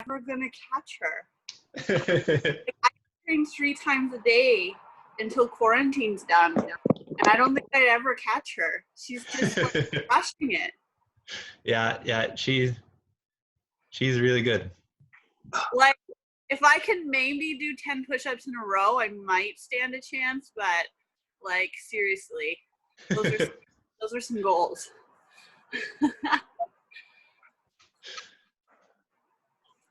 never gonna catch her. I train 3 times a day until quarantine's done, and I don't think I'd ever catch her. She's just like, crushing it. Yeah, she's really good. Like, if I could maybe do 10 push-ups in a row, I might stand a chance, but like, seriously, those are some goals.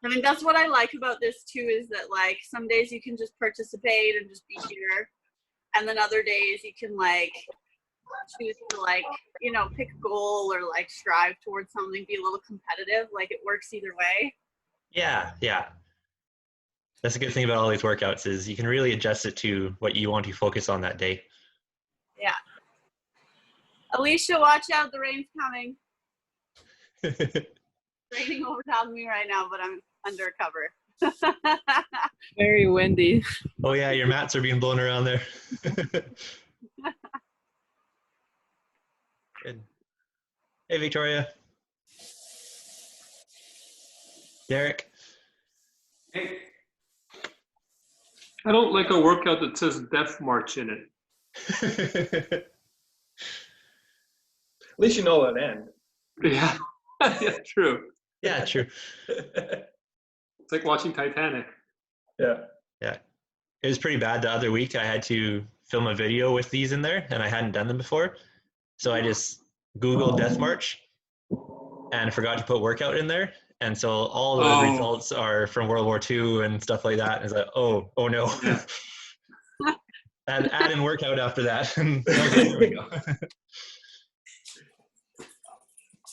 I mean, that's what I like about this too, is that like some days you can just participate and just be here, and then other days you can like choose to like, you know, pick a goal or like strive towards something, be a little competitive. Like, it works either way. Yeah. That's a good thing about all these workouts is you can really adjust it to what you want to focus on that day. Yeah. Alicia, watch out, the rain's coming. Raining over top of me right now, but I'm under cover. Very windy. Oh yeah, your mats are being blown around there. Good. Hey, Victoria. Derek. Hey. I don't like a workout that says Death March in it. At least you know that end. Yeah. Yeah, true. Yeah, true. It's like watching Titanic. Yeah. It was pretty bad the other week. I had to film a video with these in there, and I hadn't done them before. So I just Googled Death March and forgot to put workout in there. And so all the results are from World War II and stuff like that. And it's like, oh no. Yeah. add in workout after that. Okay, there we go.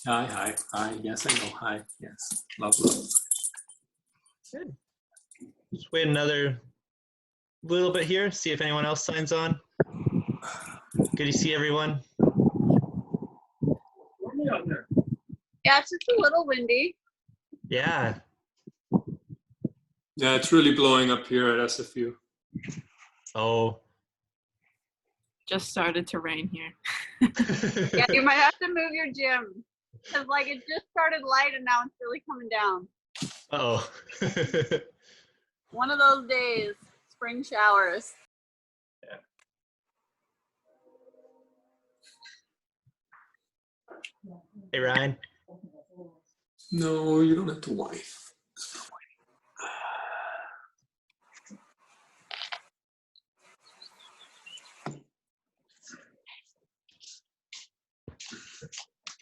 Hi. Yes, I know. Hi. Yes. Love. Good. Just wait another little bit here, see if anyone else signs on. Good to see everyone. Yeah, it's just a little windy. Yeah. Yeah, it's really blowing up here at SFU. Oh. Just started to rain here. Yeah, you might have to move your gym. Because like it just started light and now it's really coming down. Uh-oh. One of those days, spring showers. Yeah. Hey, Ryan. No, you don't have to whine.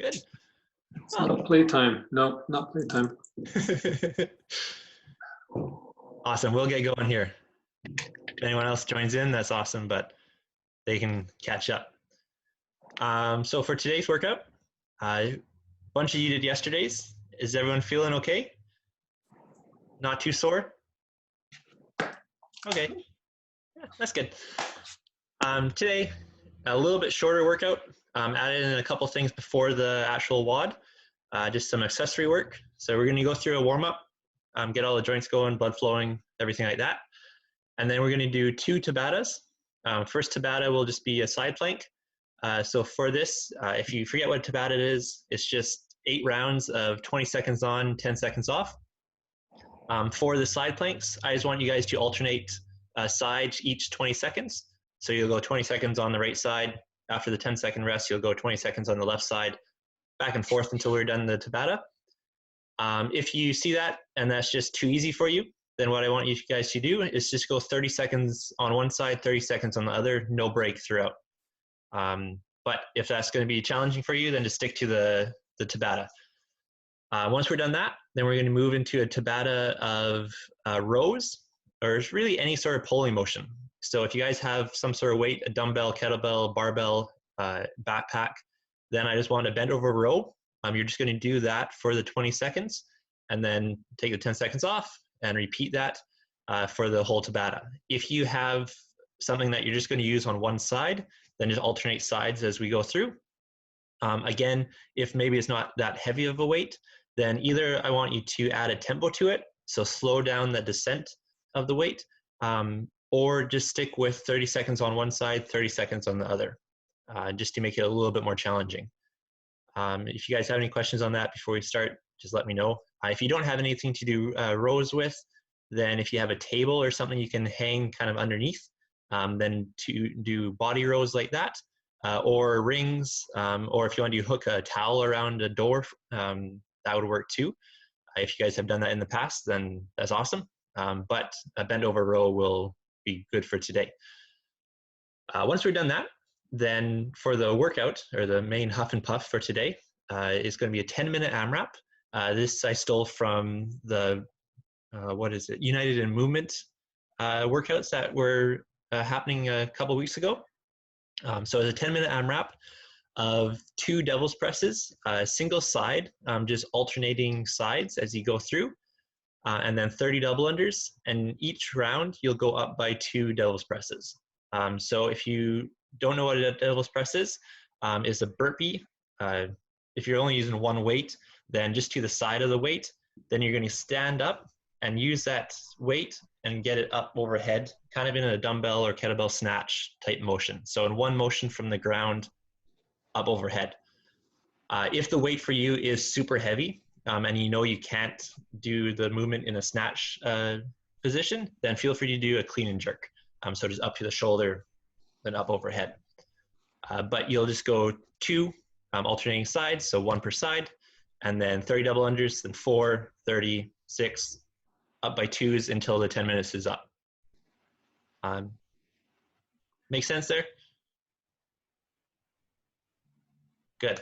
Good. It's not playtime. No, not playtime. Awesome. We'll get going here. If anyone else joins in, that's awesome, but they can catch up. So for today's workout, a bunch of you did yesterday's. Is everyone feeling okay? Not too sore? Okay. Yeah, that's good. Today, a little bit shorter workout. Added in a couple things before the actual WOD, just some accessory work. So we're going to go through a warm-up, get all the joints going, blood flowing, everything like that. And then we're going to do 2 Tabatas. First Tabata will just be a side plank. So for this, if you forget what Tabata is, it's just 8 rounds of 20 seconds on, 10 seconds off. For the side planks, I just want you guys to alternate sides each 20 seconds. So you'll go 20 seconds on the right side. After the 10-second rest, you'll go 20 seconds on the left side, back and forth until we're done the Tabata. If you see that and that's just too easy for you, then what I want you guys to do is just go 30 seconds on one side, 30 seconds on the other, no break throughout. But if that's going to be challenging for you, then just stick to the Tabata. Once we're done that, then we're going to move into a Tabata of rows, or really any sort of pulling motion. So if you guys have some sort of weight, a dumbbell, kettlebell, barbell, backpack, then I just want to bend over row. You're just going to do that for the 20 seconds and then take the 10 seconds off and repeat that for the whole Tabata. If you have something that you're just going to use on one side, then just alternate sides as we go through. Again, if maybe it's not that heavy of a weight, then either I want you to add a tempo to it, so slow down the descent of the weight, or just stick with 30 seconds on one side, 30 seconds on the other, just to make it a little bit more challenging. If you guys have any questions on that before we start, just let me know. If you don't have anything to do rows with, then if you have a table or something you can hang kind of underneath, then to do body rows like that, or rings, or if you want to hook a towel around a door, that would work too. If you guys have done that in the past, then that's awesome. But a bend over row will be good for today. Once we're done that, then for the workout, or the main huff and puff for today, is going to be a 10-minute AMRAP. This I stole from the, United in Movement workouts that were happening a couple weeks ago. So it's a 10-minute AMRAP of 2 devil's presses, single side, just alternating sides as you go through, and then 30 double unders. And each round, you'll go up by 2 devil's presses. So if you don't know what a devil's press is a burpee. If you're only using one weight, then just to the side of the weight, then you're going to stand up and use that weight and get it up overhead, kind of in a dumbbell or kettlebell snatch type motion. So in one motion from the ground up overhead. If the weight for you is super heavy and you know you can't do the movement in a snatch position, then feel free to do a clean and jerk. So just up to the shoulder, then up overhead. But you'll just go 2 alternating sides, so 1 per side, and then 30 double unders, then 4, 30, 6, up by 2s until the 10 minutes is up. Make sense there? Good.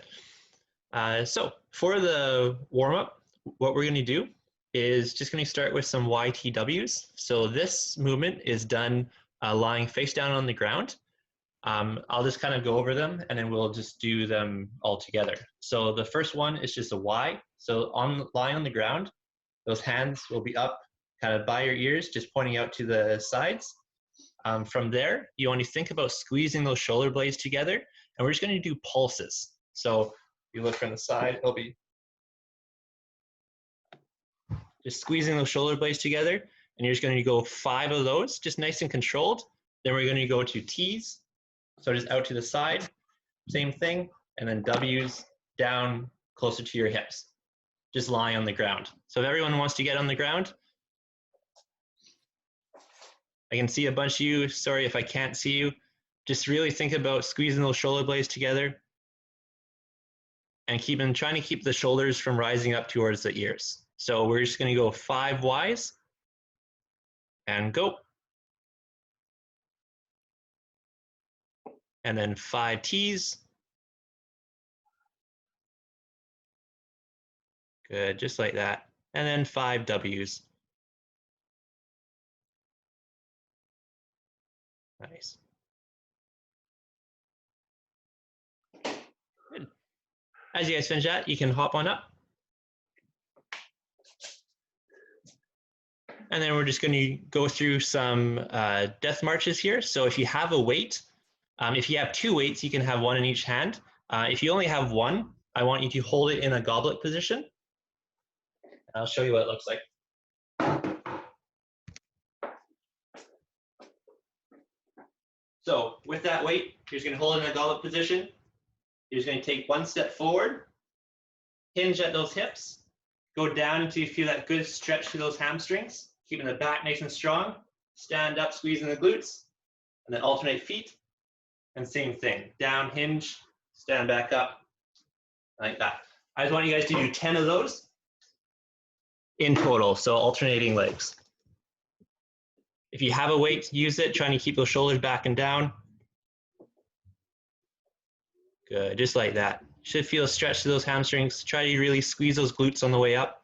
So for the warm-up, what we're going to do is just going to start with some YTWs. So this movement is done lying face down on the ground. I'll just kind of go over them and then we'll just do them all together. So the first one is just a Y. So lying on the ground, those hands will be up kind of by your ears, just pointing out to the sides. From there, you want to think about squeezing those shoulder blades together, and we're just going to do pulses. So you look from the side, it'll be just squeezing those shoulder blades together, and you're just going to go 5 of those, just nice and controlled. Then we're going to go to T's, so just out to the side, same thing, and then W's down closer to your hips, just lying on the ground. So if everyone wants to get on the ground, I can see a bunch of you. Sorry if I can't see you. Just really think about squeezing those shoulder blades together and trying to keep the shoulders from rising up towards the ears. So we're just going to go 5 Ys and go. And then 5 Ts. Good, just like that. And then 5 Ws. Nice. Good. As you guys finish that, you can hop on up. And then we're just going to go through some death marches here. So if you have a weight, if you have 2 weights, you can have 1 in each hand. If you only have 1, I want you to hold it in a goblet position. I'll show you what it looks like. So with that weight, you're just going to hold it in a goblet position. You're just going to take 1 step forward, hinge at those hips, go down until you feel that good stretch through those hamstrings, keeping the back nice and strong, stand up, squeezing the glutes, and then alternate feet, and same thing, down, hinge, stand back up, like that. I just want you guys to do 10 of those in total, so alternating legs. If you have a weight, use it, trying to keep those shoulders back and down. Good, just like that. Should feel a stretch to those hamstrings. Try to really squeeze those glutes on the way up.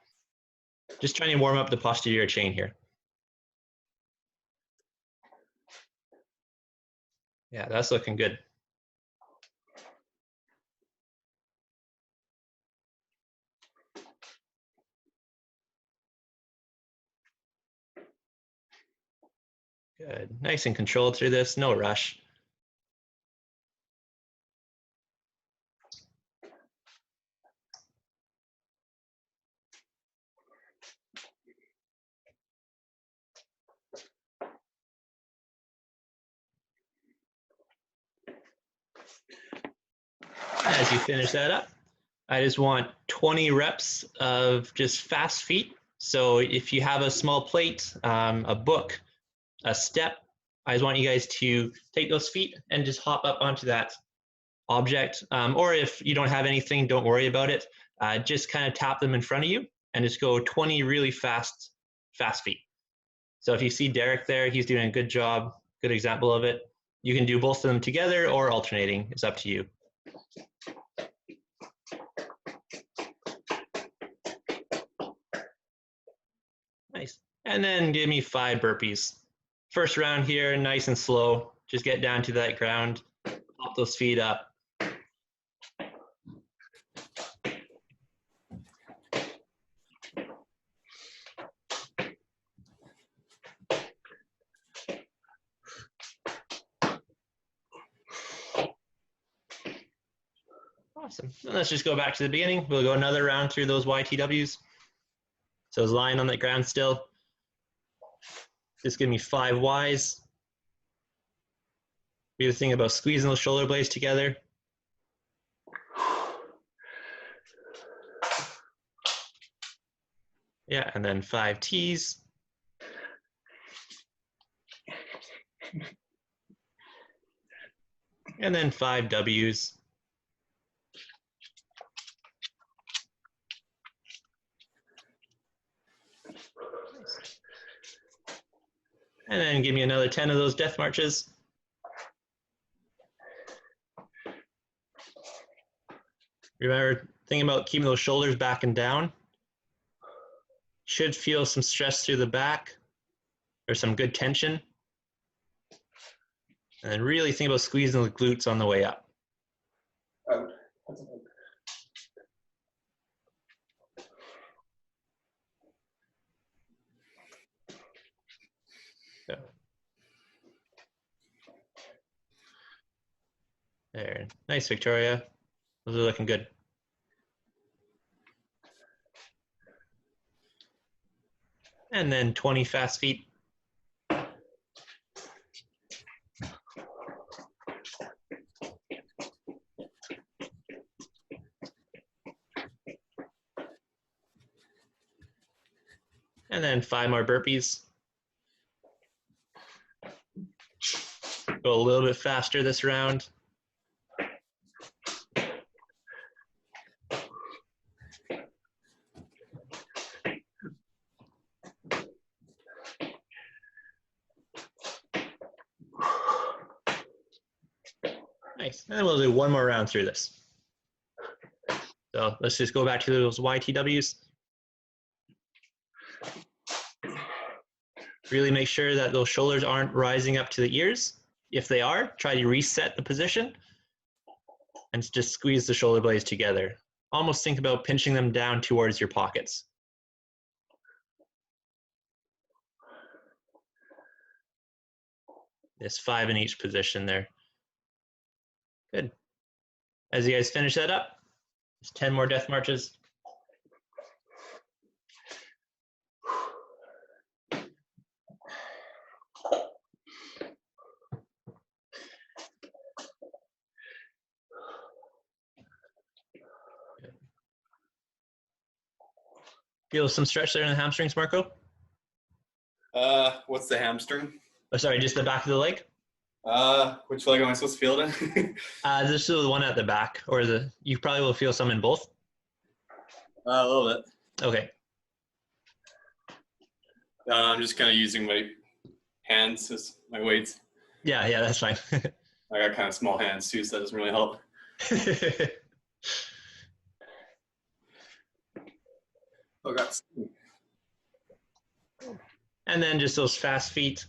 Just trying to warm up the posterior chain here. Yeah, that's looking good. Good, nice and controlled through this, no rush. As you finish that up, I just want 20 reps of just fast feet. So if you have a small plate, a book, a step, I just want you guys to take those feet and just hop up onto that object. Or if you don't have anything, don't worry about it. Just kind of tap them in front of you and just go 20 really fast feet. So if you see Derek there, he's doing a good job, good example of it. You can do both of them together or alternating. It's up to you. Nice. And then give me 5 burpees. First round here, nice and slow. Just get down to that ground, pop those feet up. Awesome. And let's just go back to the beginning. We'll go another round through those YTWs. So it's lying on the ground still. Just give me 5 Ys. Be the thing about squeezing those shoulder blades together. Yeah, and then 5 Ts. And then 5 Ws. And then give me another 10 of those death marches. Remember, thinking about keeping those shoulders back and down. Should feel some stress through the back or some good tension. And then really think about squeezing the glutes on the way up. So. There, nice, Victoria. Those are looking good. And then 20 fast feet. And then 5 more burpees. Go a little bit faster this round. Nice. And we'll do one more round through this. So let's just go back to those YTWs. Really make sure that those shoulders aren't rising up to the ears. If they are, try to reset the position and just squeeze the shoulder blades together. Almost think about pinching them down towards your pockets. There's 5 in each position there. Good. As you guys finish that up, there's 10 more death marches. Feel some stretch there in the hamstrings, Marco? What's the hamstring? Oh, sorry, just the back of the leg? Which leg am I supposed to feel it in? This is the one at the back, or you probably will feel some in both. A little bit. Okay. I'm just kind of using my hands as my weights. Yeah, that's fine. I got kind of small hands too, so that doesn't really help. Oh, God. And then just those fast feet.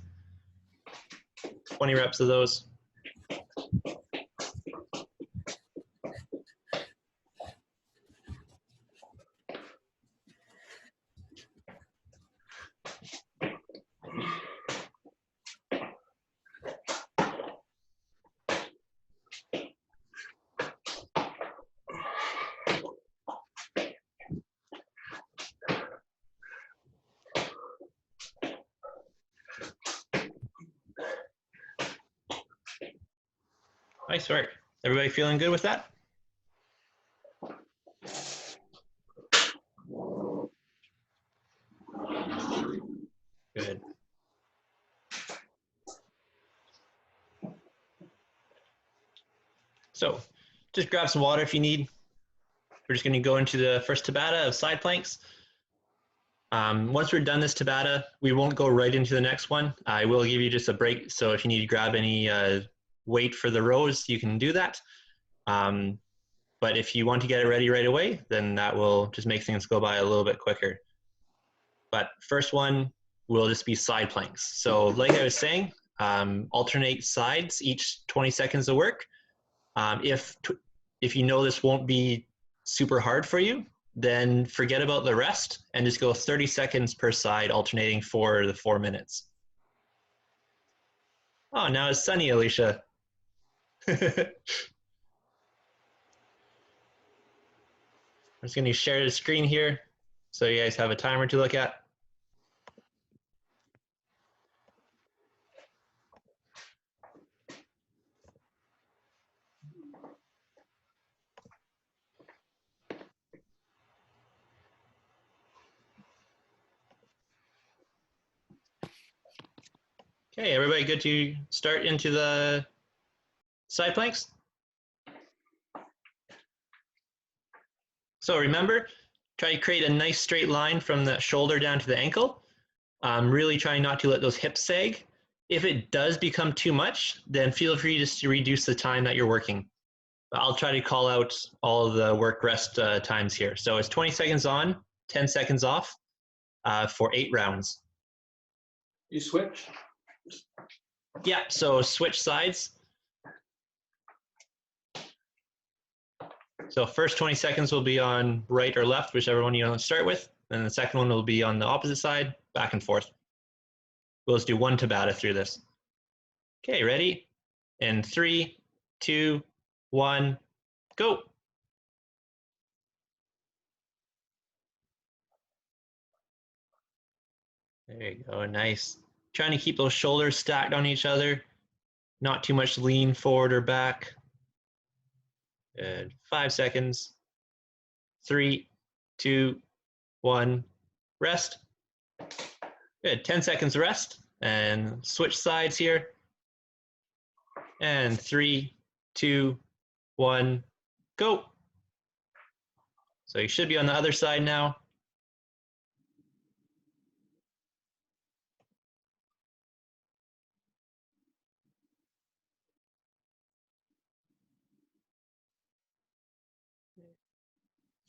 20 reps of those. Nice work. Everybody feeling good with that? Good. So just grab some water if you need. We're just going to go into the first Tabata of side planks. Once we're done this Tabata, we won't go right into the next one. I will give you just a break, so if you need to grab any weight for the rows, you can do that. But if you want to get it ready right away, then that will just make things go by a little bit quicker. But first one will just be side planks. So like I was saying, alternate sides each 20 seconds of work. If you know this won't be super hard for you, then forget about the rest and just go 30 seconds per side, alternating for the 4 minutes. Oh, now it's sunny, Alicia. I'm just going to share the screen here so you guys have a timer to look at. Okay, everybody good to start into the side planks? So remember, try to create a nice straight line from the shoulder down to the ankle. Really trying not to let those hips sag. If it does become too much, then feel free just to reduce the time that you're working. I'll try to call out all of the work rest times here. So it's 20 seconds on, 10 seconds off for 8 rounds. You switch? Yeah, so switch sides. So first 20 seconds will be on right or left, whichever one you want to start with. And the second one will be on the opposite side, back and forth. We'll just do one Tabata through this. Okay, ready? In 3, 2, 1, go. There you go, nice. Trying to keep those shoulders stacked on each other. Not too much lean forward or back. Good, 5 seconds. 3, 2, 1, rest. Good, 10 seconds rest. And switch sides here. And 3, 2, 1, go. So you should be on the other side now.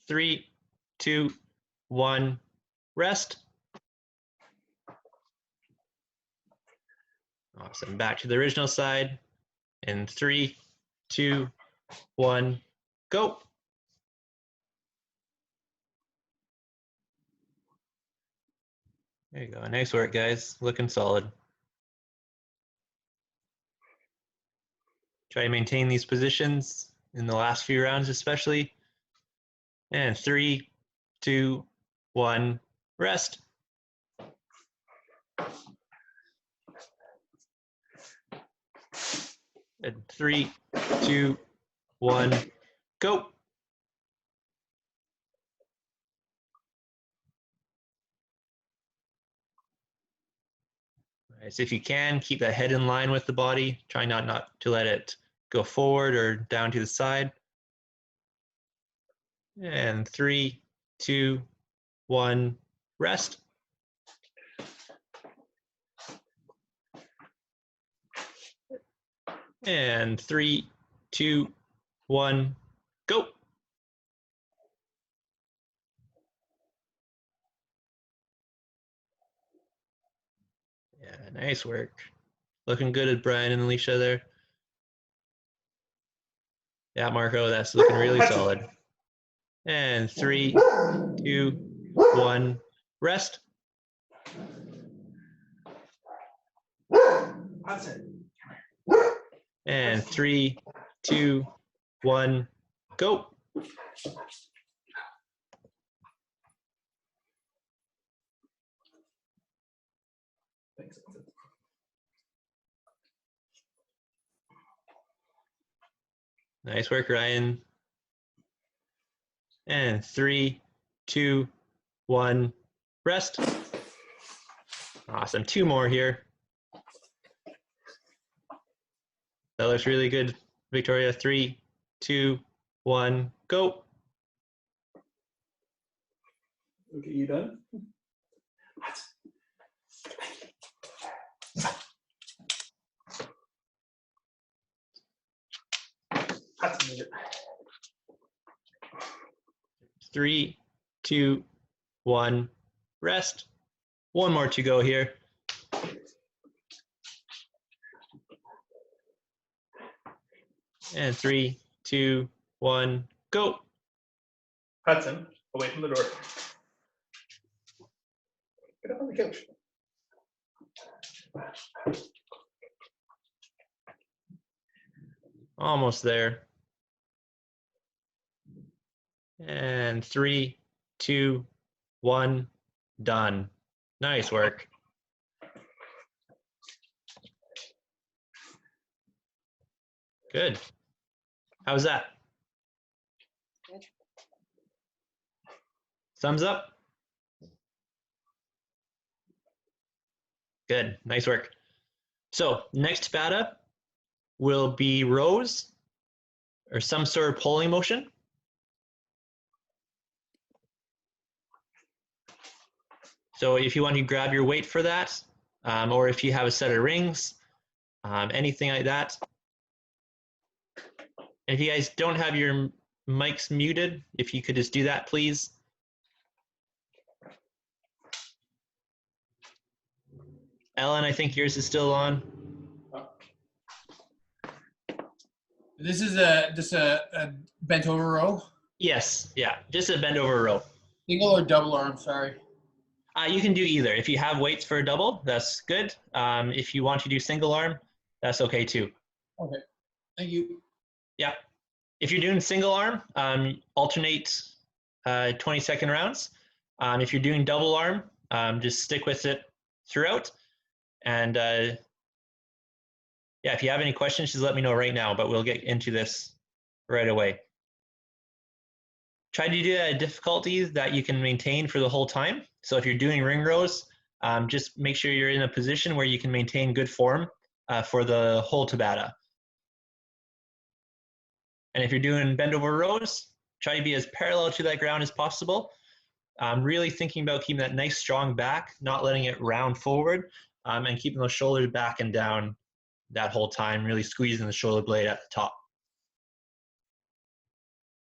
Three, 2, 1, rest. Awesome. Back to the original side. In 3, 2, 1, go. There you go. Nice work, guys. Looking solid. Try to maintain these positions in the last few rounds, especially. And 3, 2, 1, rest. And 3, 2, 1, go. Right, so if you can, keep that head in line with the body. Try not to let it go forward or down to the side. And 3, 2, 1, rest. And 3, 2, 1, go. Yeah, nice work. Looking good at Brian and Alicia there. Yeah, Marco, that's looking really solid. And 3, 2, 1, rest. That's it. And 3, 2, 1, go. Thanks. Nice work, Ryan. And 3, 2, 1, rest. Awesome. 2 more here. That looks really good, Victoria. 3, 2, 1, go. Okay, you done? That's a minute. 3, 2, 1, rest. 1 more to go here. And 3, 2, 1, go. Hudson, away from the door. Get up on the couch. Almost there. And 3, 2, 1, done. Nice work. Good. How's that? Thumbs up? Good. Nice work. So next Tabata will be rows or some sort of pulling motion. So if you want to grab your weight for that, or if you have a set of rings, anything like that. And if you guys don't have your mics muted, if you could just do that, please. Ellen, I think yours is still on. This is just a bent over row. Yes, yeah, just a bend over row. Single or double arm, sorry. You can do either. If you have weights for a double, that's good. If you want to do single arm, that's okay too. Okay, thank you. Yeah. If you're doing single arm, alternate 20-second rounds. If you're doing double arm, just stick with it throughout. And yeah, if you have any questions, just let me know right now, but we'll get into this right away. Try to do a difficulty that you can maintain for the whole time. So if you're doing ring rows, just make sure you're in a position where you can maintain good form for the whole Tabata. And if you're doing bend over rows, try to be as parallel to that ground as possible. Really thinking about keeping that nice strong back, not letting it round forward, and keeping those shoulders back and down that whole time, really squeezing the shoulder blade at the top.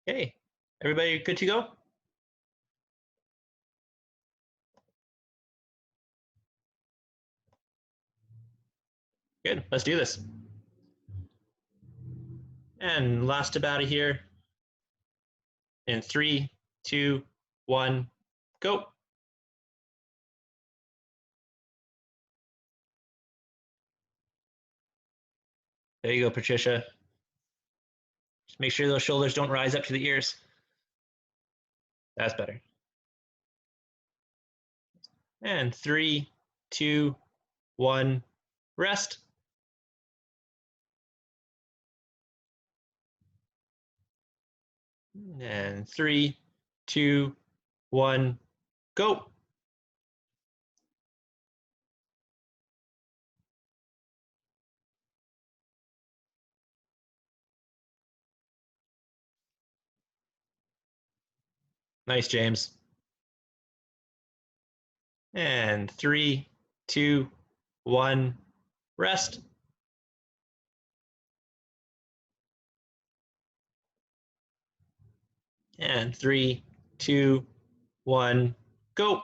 Okay, everybody good to go? Good, let's do this. And last Tabata here. In 3, 2, 1, go. There you go, Patricia. Just make sure those shoulders don't rise up to the ears. That's better. And 3, 2, 1, rest. And 3, 2, 1, go. Nice, James. And 3, 2, 1, rest. And 3, 2, 1, go.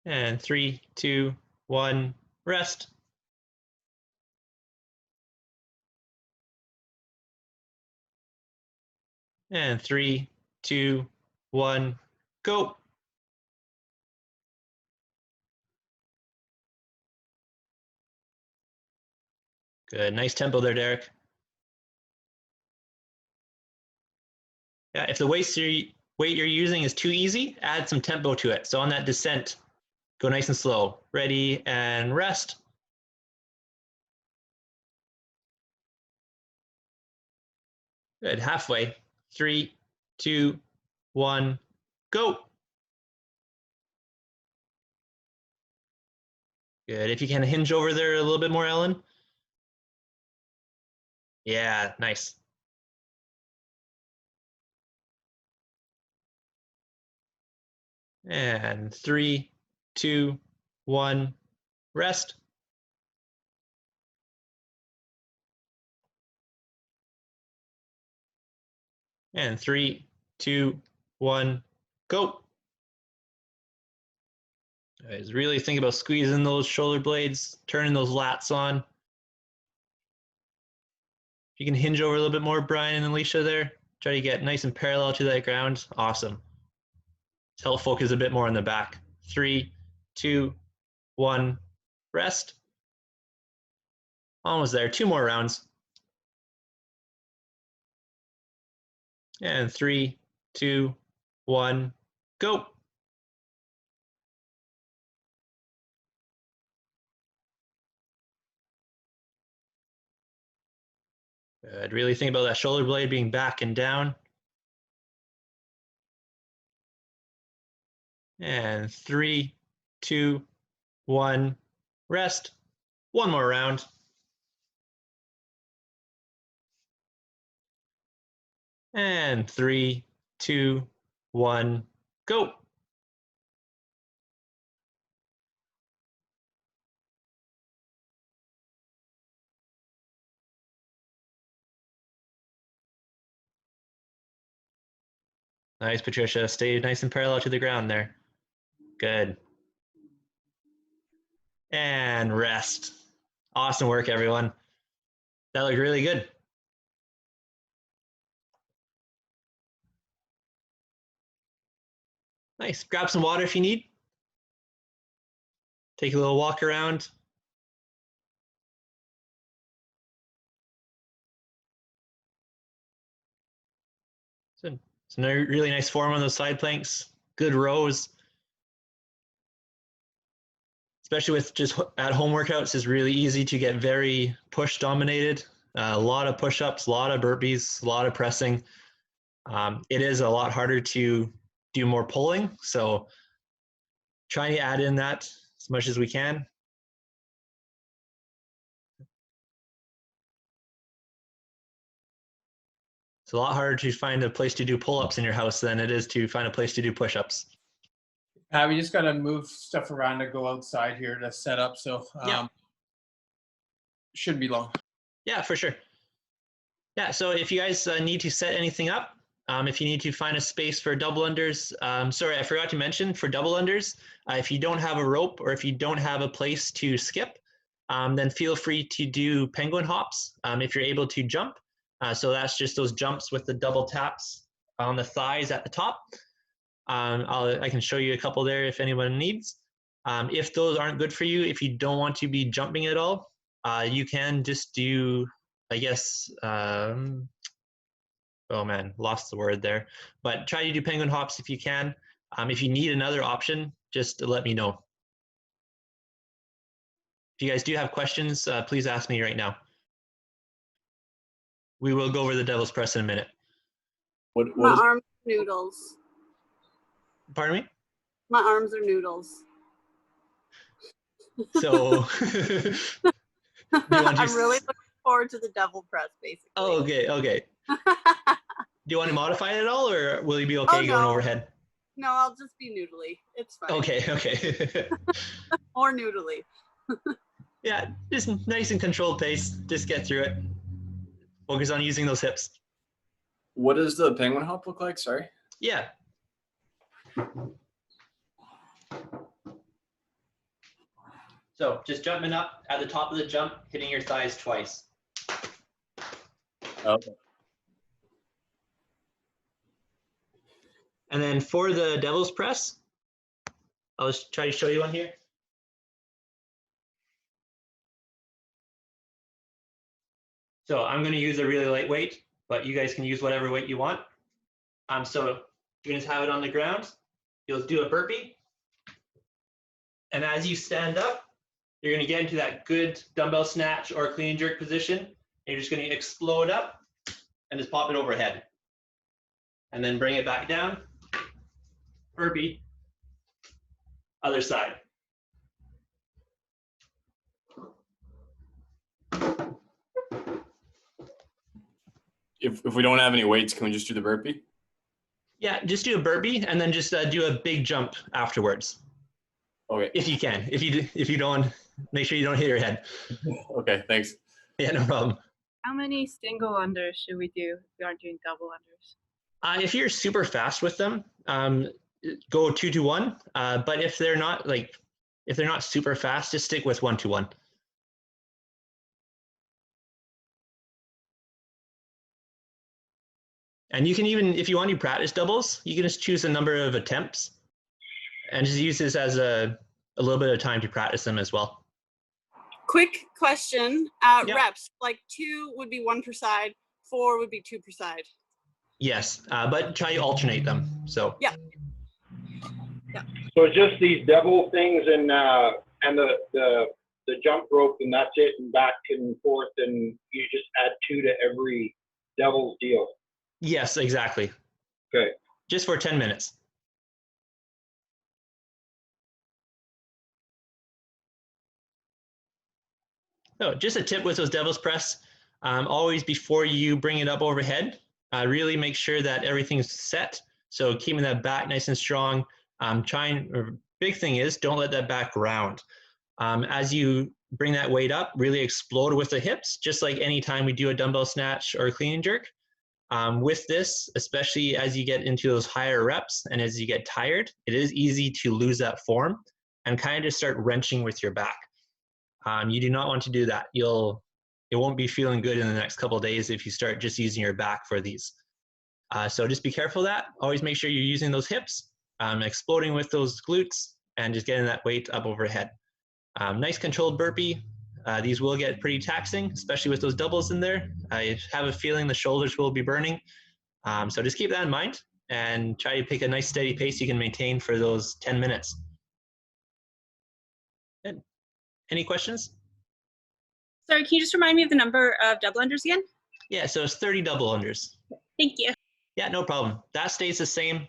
And 3, 2, 1, rest. And 3, 2, 1, go. Good, nice tempo there, Derek. Yeah, if the weight you're using is too easy, add some tempo to it. So on that descent, Go nice and slow. Ready and rest. Good. Halfway. 3, 2, 1, go. Good. If you can hinge over there a little bit more, Ellen. Yeah, nice. And 3, 2, 1, rest. And 3, 2, 1, go. Guys, really think about squeezing those shoulder blades, turning those lats on. If you can hinge over a little bit more, Brian and Alicia there, try to get nice and parallel to that ground. Awesome. Help focus a bit more on the back. 3, 2, 1, rest. Almost there. 2 more rounds. And 3, 2, 1, go. Good. Really think about that shoulder blade being back and down. And 3, 2, 1, rest. 1 more round. And 3, 2, 1, go. Nice, Patricia. Stay nice and parallel to the ground there. Good. And rest. Awesome work, everyone. That looked really good. Nice. Grab some water if you need. Take a little walk around. It's a really nice form on those side planks. Good rows. Especially with just at-home workouts, it's really easy to get very push dominated. A lot of push-ups, a lot of burpees, a lot of pressing. It is a lot harder to do more pulling, so trying to add in that as much as we can. It's a lot harder to find a place to do pull-ups in your house than it is to find a place to do push-ups. We just got to move stuff around to go outside here to set up. So Yeah. Shouldn't be long. Yeah, for sure. Yeah, so if you guys need to set anything up, if you need to find a space for double unders, sorry, I forgot to mention for double unders, if you don't have a rope or if you don't have a place to skip, then feel free to do penguin hops if you're able to jump. So that's just those jumps with the double taps on the thighs at the top. I can show you a couple there if anyone needs. If those aren't good for you, if you don't want to be jumping at all, you can just do, I guess, oh man, lost the word there. But try to do penguin hops if you can. If you need another option, just let me know. If you guys do have questions, please ask me right now. We will go over the devil's press in a minute. My arms are noodles. Pardon me? My arms are noodles. So I'm really looking forward to the devil press, basically. Oh, okay. Do you want to modify it at all, or will you be okay going overhead? No, I'll just be noodly. It's fine. Okay. More noodly. Yeah, just nice and controlled pace. Just get through it. Focus on using those hips. What does the penguin hop look like? Sorry. Yeah. So just jumping up at the top of the jump, hitting your thighs twice. Okay. And then for the devil's press, I'll just try to show you one here. So I'm going to use a really light weight, but you guys can use whatever weight you want. So you just have it on the ground. You'll do a burpee. And as you stand up, you're going to get into that good dumbbell snatch or clean and jerk position. And you're just going to explode up and just pop it overhead. And then bring it back down. Burpee. Other side. If we don't have any weights, can we just do the burpee? Yeah, just do a burpee and then just do a big jump afterwards. Okay. If you can. If you don't, make sure you don't hit your head. Okay, thanks. Yeah, no problem. How many single unders should we do if we aren't doing double unders? If you're super fast with them, go 2 to 1. But if they're not super fast, just stick with 1 to 1. And you can even, if you want to practice doubles, you can just choose a number of attempts and just use this as a little bit of time to practice them as well. Quick question. Yep. Reps, like 2 would be 1 per side, 4 would be 2 per side. Yes, but try to alternate them. So. Yeah. So it's just these devil things and the jump rope and that's it, and back and forth, and you just add 2 to every devil's deal. Yes, exactly. Okay. Just for 10 minutes. So just a tip with those devil's press, always before you bring it up overhead, really make sure that everything's set. So keeping that back nice and strong. Big thing is don't let that back round. As you bring that weight up, really explode with the hips, just like any time we do a dumbbell snatch or a clean and jerk. With this, especially as you get into those higher reps and as you get tired, it is easy to lose that form and kind of just start wrenching with your back. You do not want to do that. It won't be feeling good in the next couple of days if you start just using your back for these. So just be careful of that. Always make sure you're using those hips, exploding with those glutes, and just getting that weight up overhead. Nice controlled burpee. These will get pretty taxing, especially with those doubles in there. I have a feeling the shoulders will be burning. So just keep that in mind and try to pick a nice steady pace you can maintain for those 10 minutes. Good. Any questions? Sorry, can you just remind me of the number of double unders again? Yeah, so it's 30 double unders. Thank you. Yeah, no problem. That stays the same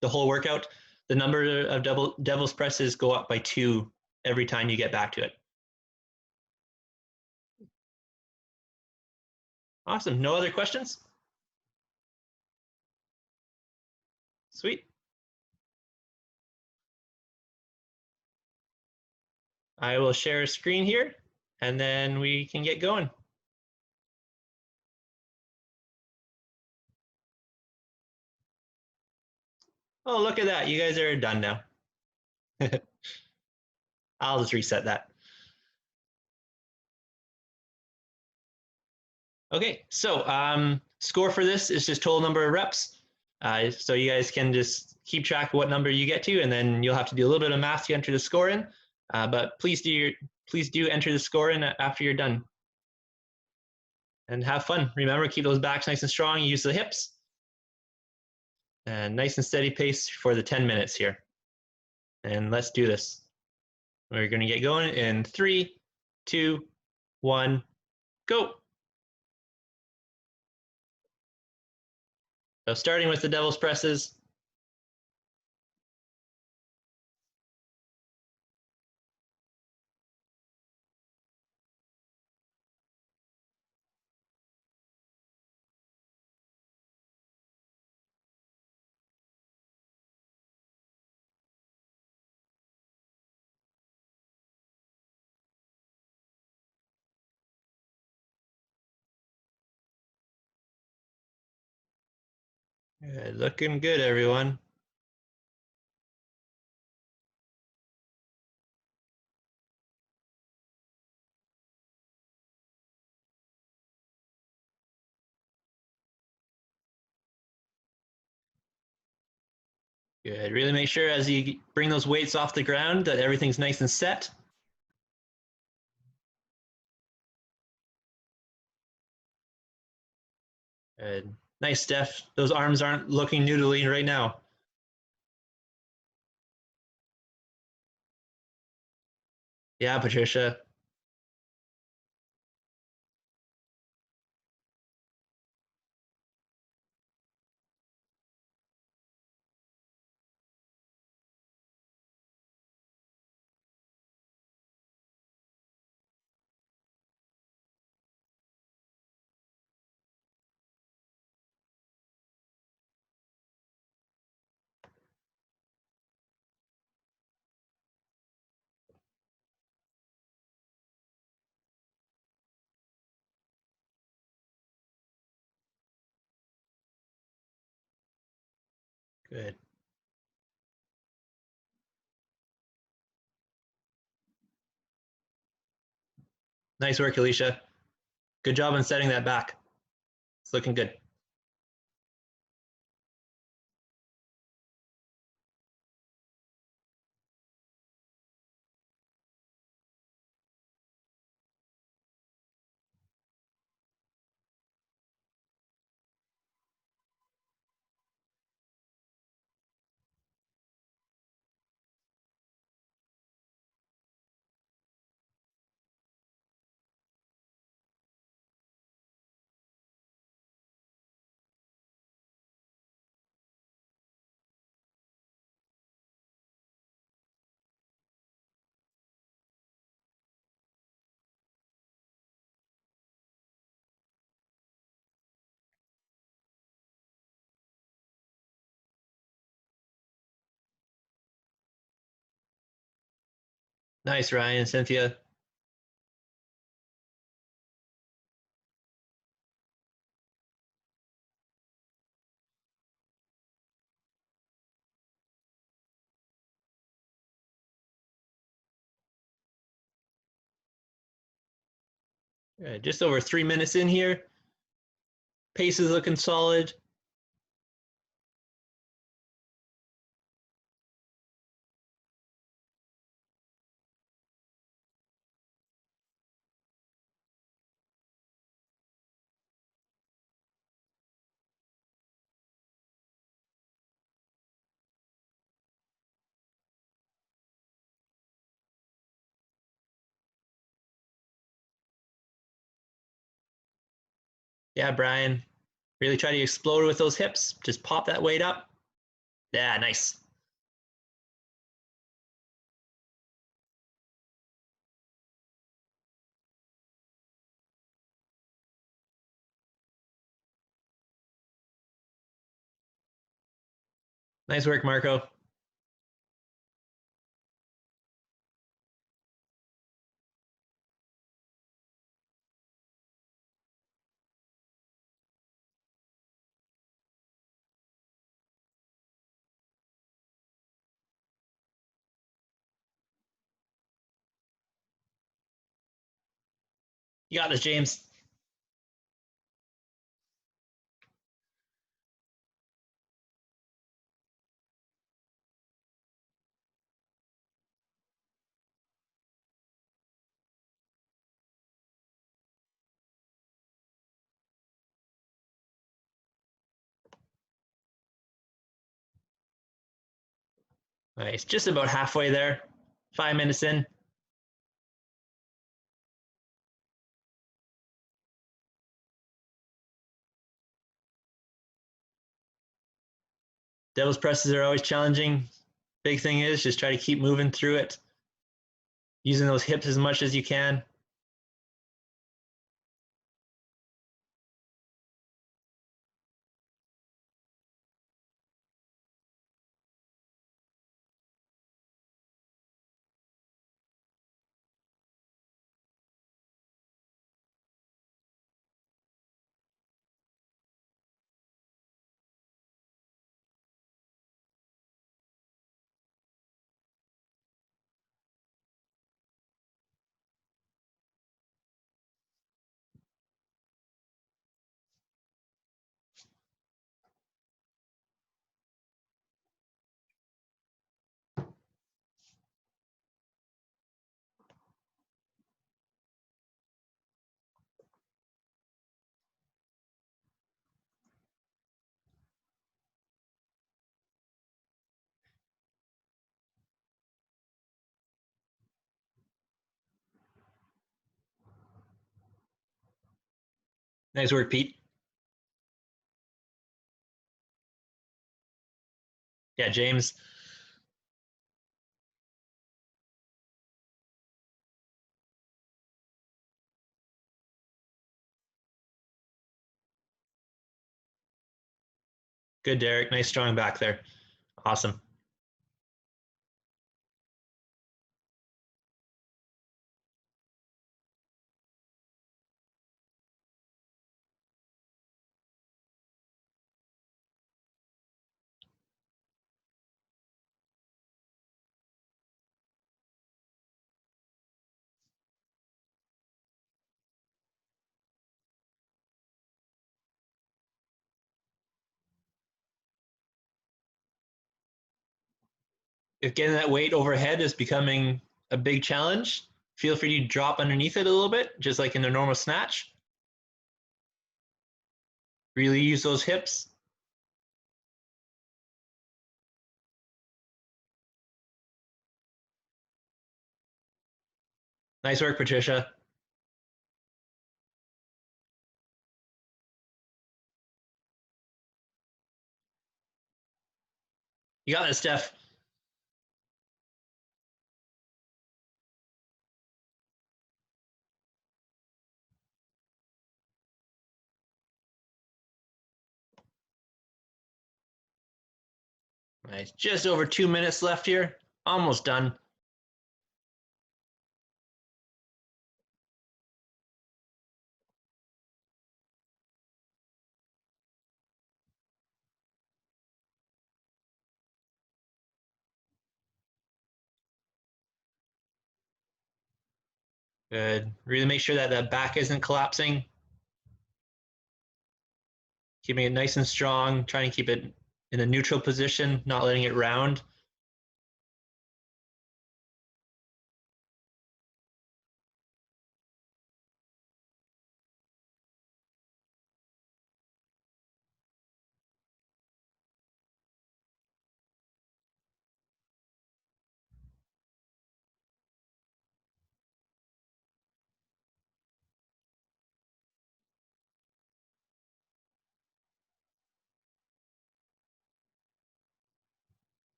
the whole workout. The number of devil's presses go up by 2 every time you get back to it. Awesome. No other questions? Sweet. I will share a screen here, and then we can get going. Oh, look at that. You guys are done now. I'll just reset that. Okay, so score for this is just total number of reps. So you guys can just keep track of what number you get to, and then you'll have to do a little bit of math to enter the score in. But please do enter the score in after you're done. And have fun. Remember, keep those backs nice and strong. Use the hips. And nice and steady pace for the 10 minutes here. And let's do this. We're going to get going in 3, 2, 1, go. So starting with the devil's presses. Good. Looking good, everyone. Good. Really make sure as you bring those weights off the ground that everything's nice and set. Good. Nice, Steph. Those arms aren't looking noodly right now. Yeah, Patricia. Good. Nice work, Alicia. Good job on setting that back. It's looking good. Nice, Ryan, Cynthia. Good. Just over 3 minutes in here. Pace is looking solid. Yeah, Brian. Really try to explode with those hips. Just pop that weight up. Yeah, nice. Nice work, Marco. You got this, James. Nice. Just about halfway there. 5 minutes in. Devil's presses are always challenging. Big thing is just try to keep moving through it, using those hips as much as you can. Nice work, Pete. Yeah, James. Good, Derek. Nice strong back there. Awesome. If getting that weight overhead is becoming a big challenge, feel free to drop underneath it a little bit, just like in the normal snatch. Really use those hips. Nice work, Patricia. You got it, Steph. Nice. Just over 2 minutes left here. Almost done. Good. Really make sure that that back isn't collapsing. Keeping it nice and strong. Trying to keep it in a neutral position, not letting it round.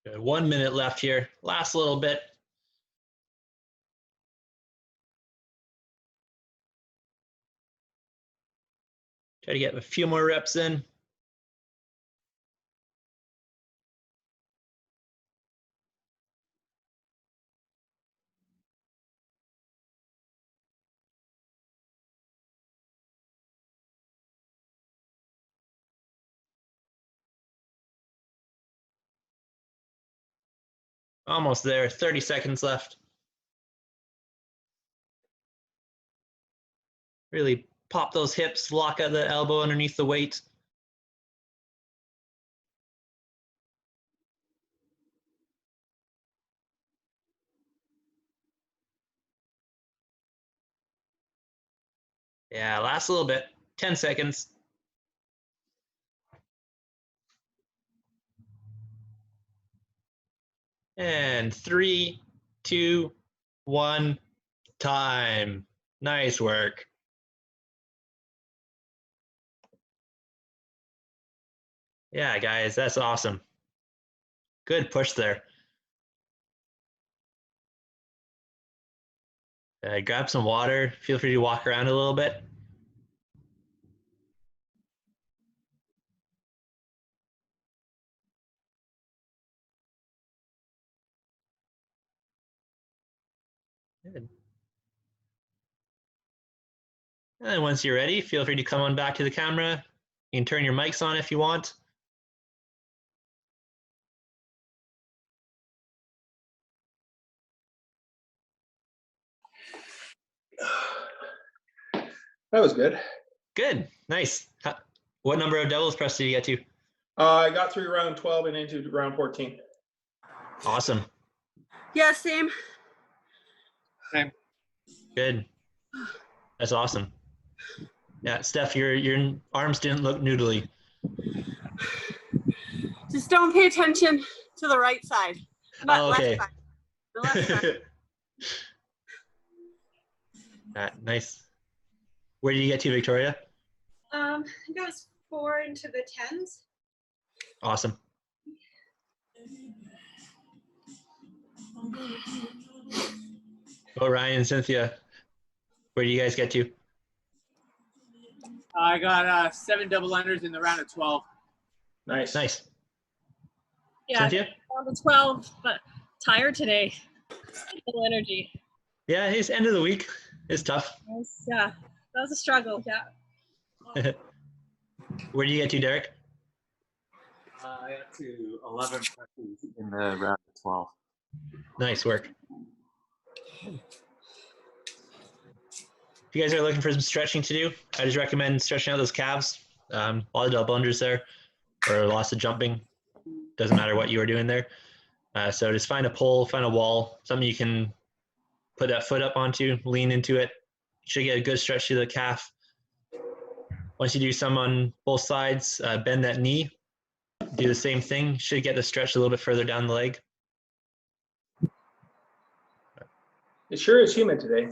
Good. 1 minute left here. Last little bit. Try to get a few more reps in. Almost there. 30 seconds left. Really pop those hips, lock out the elbow underneath the weight. Yeah, last little bit. 10 seconds. And 3, 2, 1, time. Nice work. Yeah, guys, that's awesome. Good push there. Grab some water. Feel free to walk around a little bit. Good. And then once you're ready, feel free to come on back to the camera. You can turn your mics on if you want. That was good. Good, nice. What number of doubles press did you get to? I got through round 12 and into round 14. Awesome. Yeah, same. Good. That's awesome. Yeah, Steph, your arms didn't look noodly. Just don't pay attention to the right side. Oh, okay. Left side. The left side. Nice. Where did you get to, Victoria? I think I was 4 into the 10s. Awesome. Oh, Ryan and Cynthia, where do you guys get to? I got 7 double unders in the round of 12. Nice. Nice. Yeah, Cynthia? down to 12, but tired today. Little energy. Yeah, it's end of the week. It's tough. Yeah, that was a struggle. Yeah. Where do you get to, Derek? I got to 11 pressures in the round of 12. Nice work. If you guys are looking for some stretching to do, I just recommend stretching out those calves. A lot of double unders there, or lots of jumping. Doesn't matter what you are doing there. So just find a pole, find a wall, something you can put that foot up onto, lean into it. Should get a good stretch to the calf. Once you do some on both sides, bend that knee. Do the same thing. Should get the stretch a little bit further down the leg. It sure is humid today.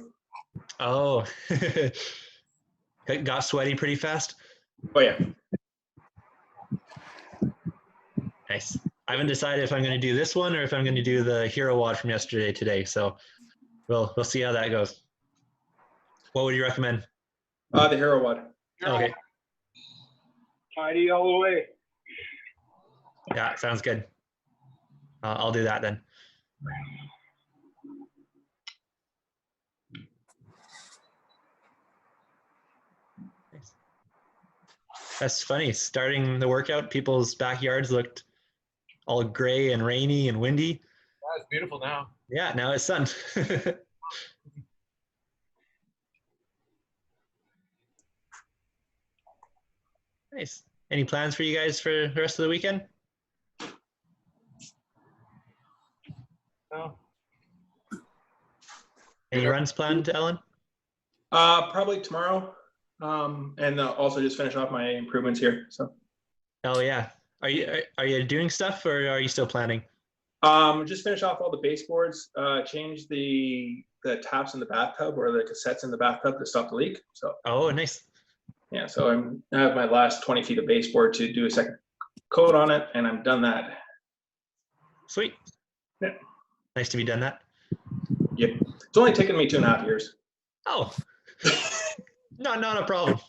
Oh, it got sweaty pretty fast. Oh yeah. Nice. I haven't decided if I'm going to do this one or if I'm going to do the hero wad from yesterday today. So we'll see how that goes. What would you recommend? The hero wad. Okay. Tidy all the way. Yeah, sounds good. I'll do that then. Nice. That's funny. Starting the workout, people's backyards looked all gray and rainy and windy. Yeah, it's beautiful now. Yeah, now it's sun. Nice. Any plans for you guys for the rest of the weekend? No. Any runs planned, Ellen? Probably tomorrow. And also just finish off my improvements here. So. Oh yeah. Are you doing stuff or are you still planning? Just finish off all the baseboards. Change the taps in the bathtub or the cassettes in the bathtub to stop the leak. So. Oh, nice. Yeah. So I have my last 20 feet of baseboard to do a second coat on it, and I'm done that. Sweet. Yeah. Nice to be done that. Yep. It's only taken me 2.5 years. Oh. No, not a problem.